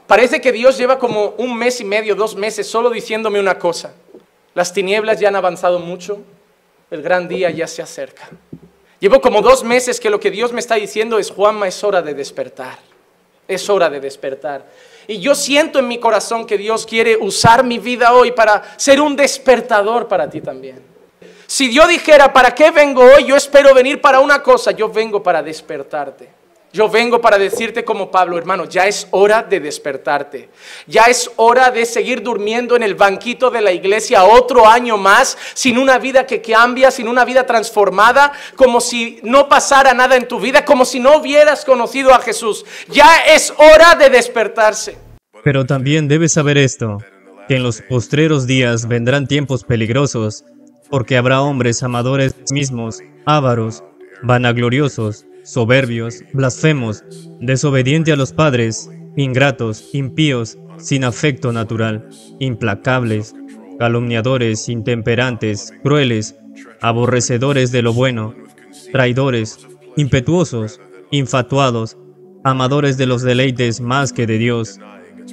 Parece que Dios lleva como 1 mes y medio, 2 meses solo diciéndome una cosa. Las tinieblas ya han avanzado mucho, el gran día ya se acerca. Llevo como 2 meses que lo que Dios me está diciendo es: Juanma, es hora de despertar. Es hora de despertar. Y yo siento en mi corazón que Dios quiere usar mi vida hoy para ser un despertador para ti también. Si Dios dijera: ¿para qué vengo hoy? Yo espero venir para una cosa. Yo vengo para despertarte. Yo vengo para decirte como Pablo: hermano, ya es hora de despertarte. Ya es hora de seguir durmiendo en el banquito de la iglesia otro año más, sin una vida que cambia, sin una vida transformada, como si no pasara nada en tu vida, como si no hubieras conocido a Jesús. Ya es hora de despertarse. Pero también debes saber esto, que en los postreros días vendrán tiempos peligrosos, porque habrá hombres amadores mismos, ávaros, vanagloriosos, soberbios, blasfemos, desobedientes a los padres, ingratos, impíos, sin afecto natural, implacables, calumniadores, intemperantes, crueles, aborrecedores de lo bueno, traidores, impetuosos, infatuados, amadores de los deleites más que de Dios,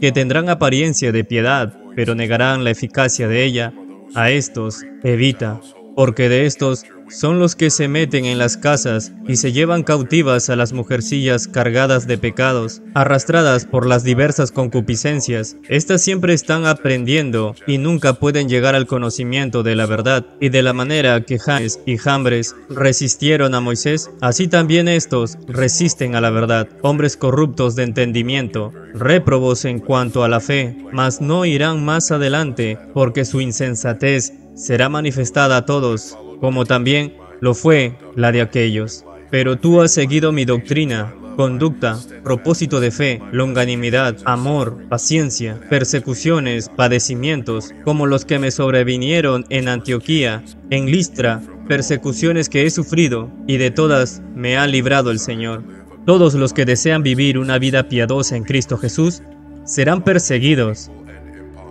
que tendrán apariencia de piedad, pero negarán la eficacia de ella. A estos evita, porque de estos son los que se meten en las casas y se llevan cautivas a las mujercillas cargadas de pecados, arrastradas por las diversas concupiscencias. Estas siempre están aprendiendo y nunca pueden llegar al conocimiento de la verdad. Y de la manera que Janes y Jambres resistieron a Moisés, así también estos resisten a la verdad. Hombres corruptos de entendimiento, réprobos en cuanto a la fe, mas no irán más adelante, porque su insensatez será manifestada a todos, como también lo fue la de aquellos. Pero tú has seguido mi doctrina, conducta, propósito de fe, longanimidad, amor, paciencia, persecuciones, padecimientos, como los que me sobrevinieron en Antioquía, en Listra, persecuciones que he sufrido, y de todas me ha librado el Señor. Todos los que desean vivir una vida piadosa en Cristo Jesús serán perseguidos,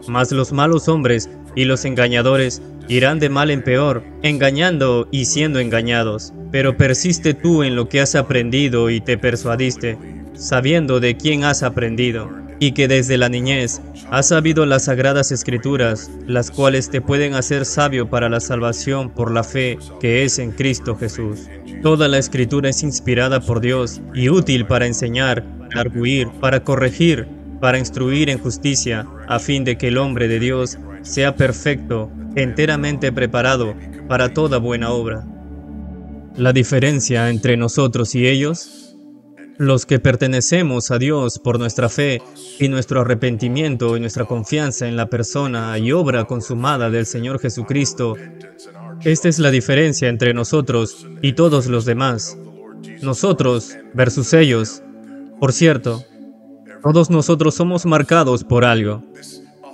mas los malos hombres y los engañadores irán de mal en peor, engañando y siendo engañados. Pero persiste tú en lo que has aprendido y te persuadiste, sabiendo de quién has aprendido, y que desde la niñez has sabido las sagradas escrituras, las cuales te pueden hacer sabio para la salvación por la fe que es en Cristo Jesús. Toda la escritura es inspirada por Dios y útil para enseñar, para arguir, para corregir, para instruir en justicia, a fin de que el hombre de Dios sea perfecto, enteramente preparado para toda buena obra. La diferencia entre nosotros y ellos, los que pertenecemos a Dios por nuestra fe y nuestro arrepentimiento y nuestra confianza en la persona y obra consumada del Señor Jesucristo, esta es la diferencia entre nosotros y todos los demás. Nosotros versus ellos. Por cierto, todos nosotros somos marcados por algo.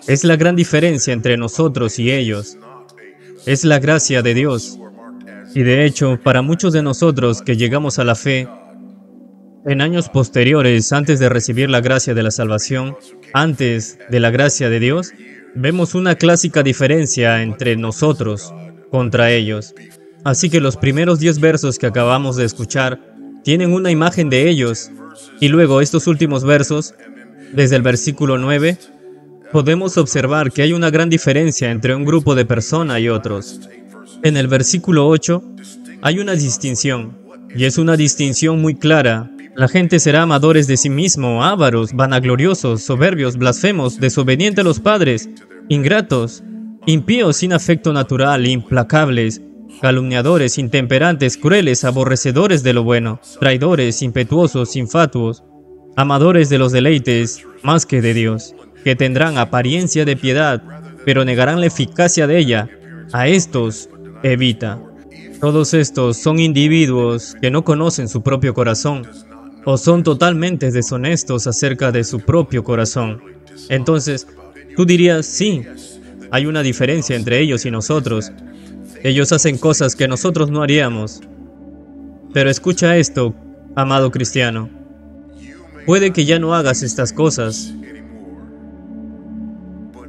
Es la gran diferencia entre nosotros y ellos. Es la gracia de Dios. Y de hecho, para muchos de nosotros que llegamos a la fe, en años posteriores, antes de recibir la gracia de la salvación, antes de la gracia de Dios, vemos una clásica diferencia entre nosotros contra ellos. Así que los primeros 10 versos que acabamos de escuchar tienen una imagen de ellos. Y luego estos últimos versos, desde el versículo 9, podemos observar que hay una gran diferencia entre un grupo de personas y otros. En el versículo 8 hay una distinción, y es una distinción muy clara. La gente será amadores de sí mismo, ávaros, vanagloriosos, soberbios, blasfemos, desobedientes a los padres, ingratos, impíos sin afecto natural, implacables, calumniadores, intemperantes, crueles, aborrecedores de lo bueno, traidores, impetuosos, infatuos, amadores de los deleites más que de Dios, que tendrán apariencia de piedad, pero negarán la eficacia de ella. A estos evita. Todos estos son individuos que no conocen su propio corazón, o son totalmente deshonestos acerca de su propio corazón. Entonces, tú dirías, sí, hay una diferencia entre ellos y nosotros. Ellos hacen cosas que nosotros no haríamos. Pero escucha esto, amado cristiano. Puede que ya no hagas estas cosas,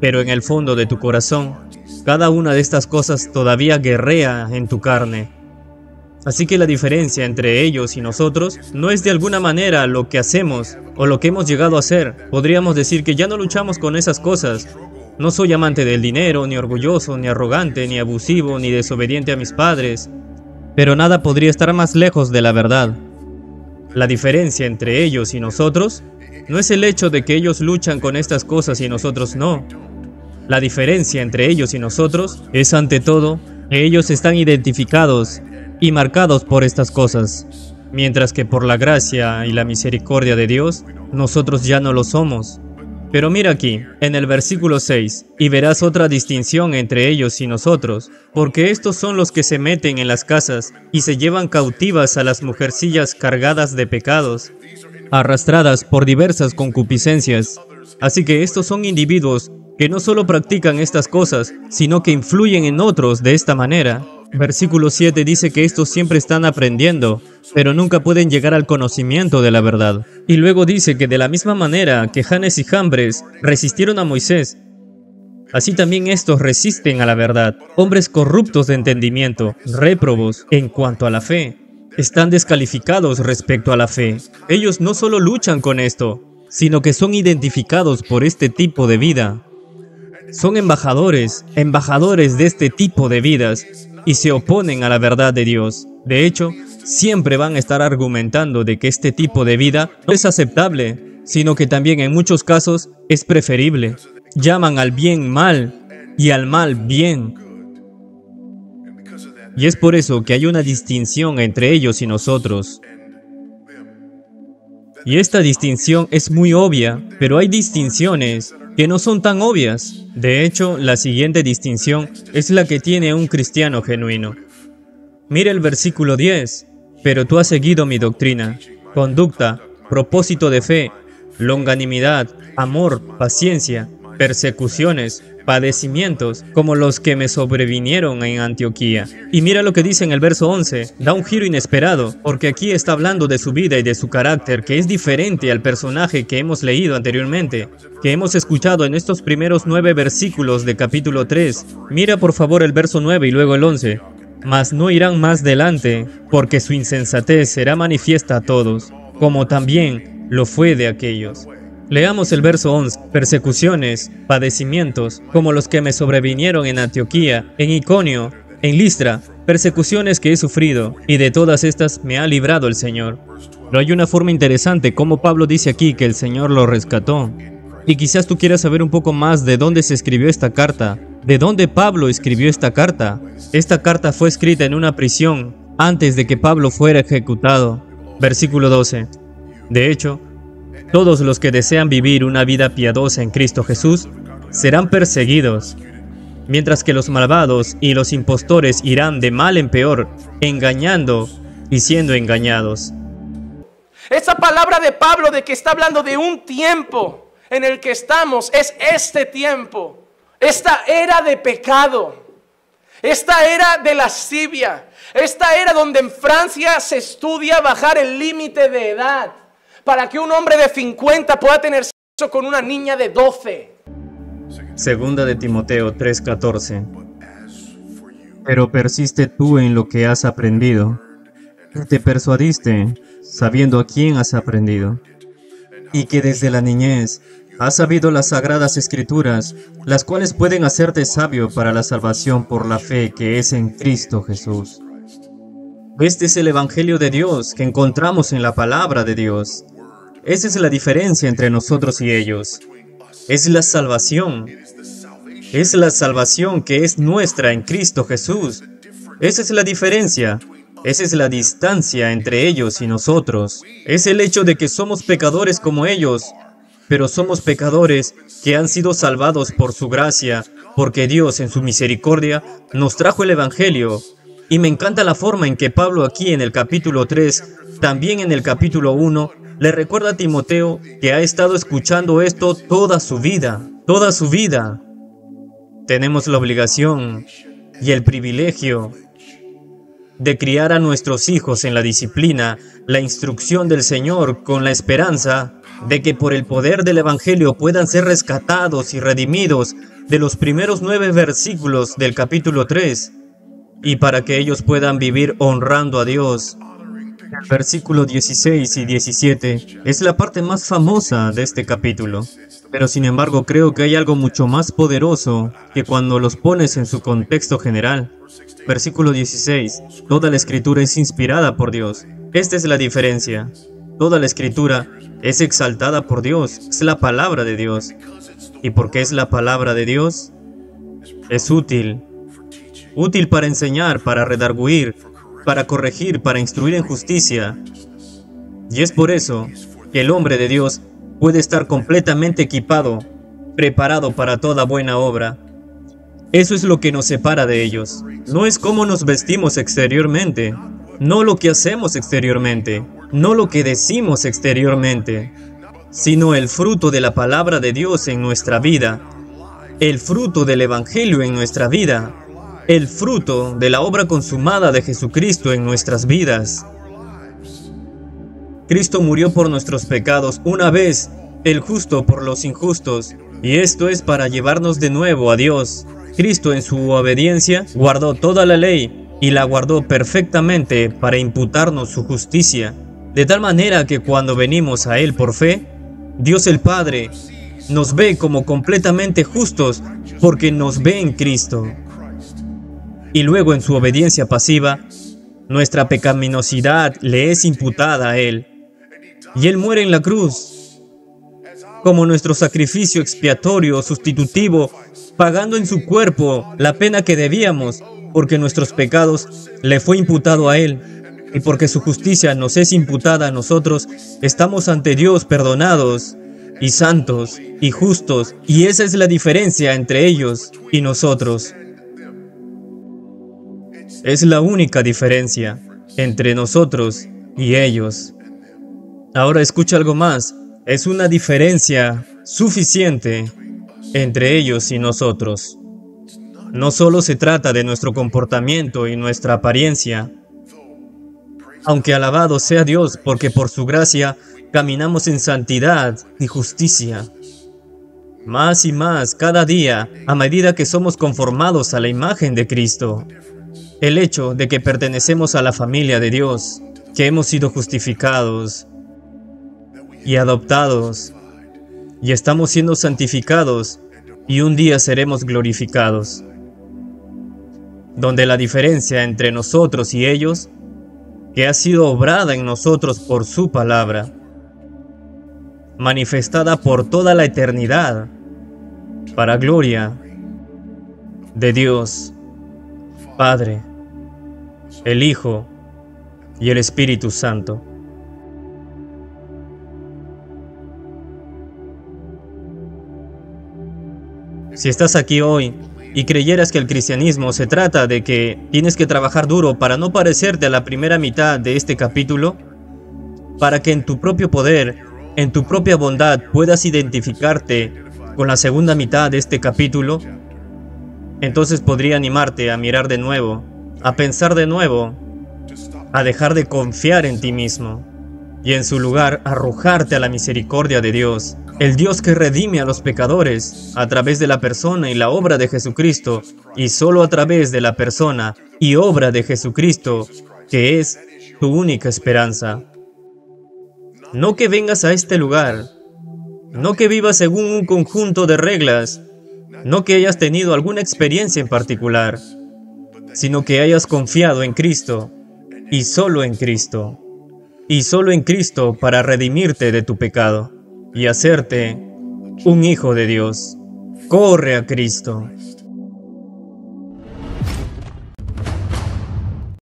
pero en el fondo de tu corazón, cada una de estas cosas todavía guerrea en tu carne. Así que la diferencia entre ellos y nosotros no es de alguna manera lo que hacemos o lo que hemos llegado a hacer. Podríamos decir que ya no luchamos con esas cosas. No soy amante del dinero, ni orgulloso, ni arrogante, ni abusivo, ni desobediente a mis padres. Pero nada podría estar más lejos de la verdad. La diferencia entre ellos y nosotros no es el hecho de que ellos luchan con estas cosas y nosotros no. La diferencia entre ellos y nosotros es, ante todo, que ellos están identificados y marcados por estas cosas, mientras que por la gracia y la misericordia de Dios, nosotros ya no lo somos. Pero mira aquí, en el versículo 6, y verás otra distinción entre ellos y nosotros, porque estos son los que se meten en las casas y se llevan cautivas a las mujercillas cargadas de pecados, arrastradas por diversas concupiscencias. Así que estos son individuos que no solo practican estas cosas, sino que influyen en otros de esta manera. Versículo 7 dice que estos siempre están aprendiendo, pero nunca pueden llegar al conocimiento de la verdad. Y luego dice que de la misma manera que Janes y Jambres resistieron a Moisés, así también estos resisten a la verdad. Hombres corruptos de entendimiento, réprobos en cuanto a la fe, están descalificados respecto a la fe. Ellos no solo luchan con esto, sino que son identificados por este tipo de vida. Son embajadores de este tipo de vidas y se oponen a la verdad de Dios. De hecho, siempre van a estar argumentando de que este tipo de vida no es aceptable, sino que también en muchos casos es preferible. Llaman al bien mal y al mal bien. Y es por eso que hay una distinción entre ellos y nosotros. Y esta distinción es muy obvia, pero hay distinciones que no son tan obvias. De hecho, la siguiente distinción es la que tiene un cristiano genuino. Mira el versículo 10. Pero tú has seguido mi doctrina, conducta, propósito de fe, longanimidad, amor, paciencia, persecuciones, padecimientos, como los que me sobrevinieron en Antioquía. Y mira lo que dice en el verso 11, da un giro inesperado, porque aquí está hablando de su vida y de su carácter, que es diferente al personaje que hemos leído anteriormente, que hemos escuchado en estos primeros 9 versículos de capítulo 3. Mira por favor el verso 9 y luego el 11. Mas no irán más delante, porque su insensatez será manifiesta a todos, como también lo fue de aquellos. Leamos el verso 11. Persecuciones, padecimientos, como los que me sobrevinieron en Antioquía, en Iconio, en Listra, persecuciones que he sufrido, y de todas estas me ha librado el Señor. Pero hay una forma interesante como Pablo dice aquí que el Señor lo rescató. Y quizás tú quieras saber un poco más de dónde se escribió esta carta, de dónde Pablo escribió esta carta. Esta carta fue escrita en una prisión antes de que Pablo fuera ejecutado. Versículo 12. De hecho, todos los que desean vivir una vida piadosa en Cristo Jesús serán perseguidos, mientras que los malvados y los impostores irán de mal en peor, engañando y siendo engañados. Esa palabra de Pablo de que está hablando de un tiempo en el que estamos, es este tiempo, esta era de pecado, esta era de lascivia, esta era donde en Francia se estudia bajar el límite de edad, para que un hombre de 50 pueda tener sexo con una niña de 12. Segunda de Timoteo 3:14. Pero persiste tú en lo que has aprendido, y te persuadiste, sabiendo a quién has aprendido, y que desde la niñez has sabido las sagradas escrituras, las cuales pueden hacerte sabio para la salvación por la fe que es en Cristo Jesús. Este es el Evangelio de Dios que encontramos en la palabra de Dios. Esa es la diferencia entre nosotros y ellos. Es la salvación. Es la salvación que es nuestra en Cristo Jesús. Esa es la diferencia. Esa es la distancia entre ellos y nosotros. Es el hecho de que somos pecadores como ellos, pero somos pecadores que han sido salvados por su gracia, porque Dios en su misericordia nos trajo el Evangelio. Y me encanta la forma en que Pablo aquí en el capítulo 3, también en el capítulo 1, le recuerda a Timoteo que ha estado escuchando esto toda su vida. Toda su vida. Tenemos la obligación y el privilegio de criar a nuestros hijos en la disciplina, la instrucción del Señor, con la esperanza de que por el poder del Evangelio puedan ser rescatados y redimidos de los primeros 9 versículos del capítulo 3. y para que ellos puedan vivir honrando a Dios. El versículo 16 y 17 es la parte más famosa de este capítulo, pero sin embargo creo que hay algo mucho más poderoso que cuando los pones en su contexto general. Versículo 16, toda la escritura es inspirada por Dios. Esta es la diferencia. Toda la escritura es exaltada por Dios, es la palabra de Dios. ¿Y por qué es la palabra de Dios? Es útil. Útil para enseñar, para redarguir, para corregir, para instruir en justicia. Y es por eso que el hombre de Dios puede estar completamente equipado, preparado para toda buena obra. Eso es lo que nos separa de ellos. No es cómo nos vestimos exteriormente, no lo que hacemos exteriormente, no lo que decimos exteriormente, sino el fruto de la palabra de Dios en nuestra vida, el fruto del Evangelio en nuestra vida, el fruto de la obra consumada de Jesucristo en nuestras vidas. Cristo murió por nuestros pecados una vez, el justo por los injustos, y esto es para llevarnos de nuevo a Dios. Cristo en su obediencia guardó toda la ley y la guardó perfectamente para imputarnos su justicia, de tal manera que cuando venimos a Él por fe, Dios el Padre nos ve como completamente justos porque nos ve en Cristo. Y luego en su obediencia pasiva, nuestra pecaminosidad le es imputada a Él. Y Él muere en la cruz, como nuestro sacrificio expiatorio, sustitutivo, pagando en su cuerpo la pena que debíamos, porque nuestros pecados le fue imputado a Él. Y porque su justicia nos es imputada a nosotros, estamos ante Dios perdonados, y santos, y justos, y esa es la diferencia entre ellos y nosotros. Es la única diferencia entre nosotros y ellos. Ahora escucha algo más. Es una diferencia suficiente entre ellos y nosotros. No solo se trata de nuestro comportamiento y nuestra apariencia, aunque alabado sea Dios, porque por su gracia caminamos en santidad y justicia. Más y más, cada día, a medida que somos conformados a la imagen de Cristo. El hecho de que pertenecemos a la familia de Dios, que hemos sido justificados y adoptados, y estamos siendo santificados, y un día seremos glorificados. Donde la diferencia entre nosotros y ellos, que ha sido obrada en nosotros por su palabra, manifestada por toda la eternidad, para gloria de Dios, Padre, el Hijo y el Espíritu Santo. Si estás aquí hoy y creyeras que el cristianismo se trata de que tienes que trabajar duro para no parecerte a la primera mitad de este capítulo, para que en tu propio poder, en tu propia bondad puedas identificarte con la segunda mitad de este capítulo, entonces podría animarte a mirar de nuevo, a pensar de nuevo, a dejar de confiar en ti mismo y en su lugar arrojarte a la misericordia de Dios, el Dios que redime a los pecadores a través de la persona y la obra de Jesucristo, y solo a través de la persona y obra de Jesucristo, que es tu única esperanza. No que vengas a este lugar, no que vivas según un conjunto de reglas, no que hayas tenido alguna experiencia en particular, sino que hayas confiado en Cristo, y solo en Cristo para redimirte de tu pecado y hacerte un hijo de Dios. Corre a Cristo.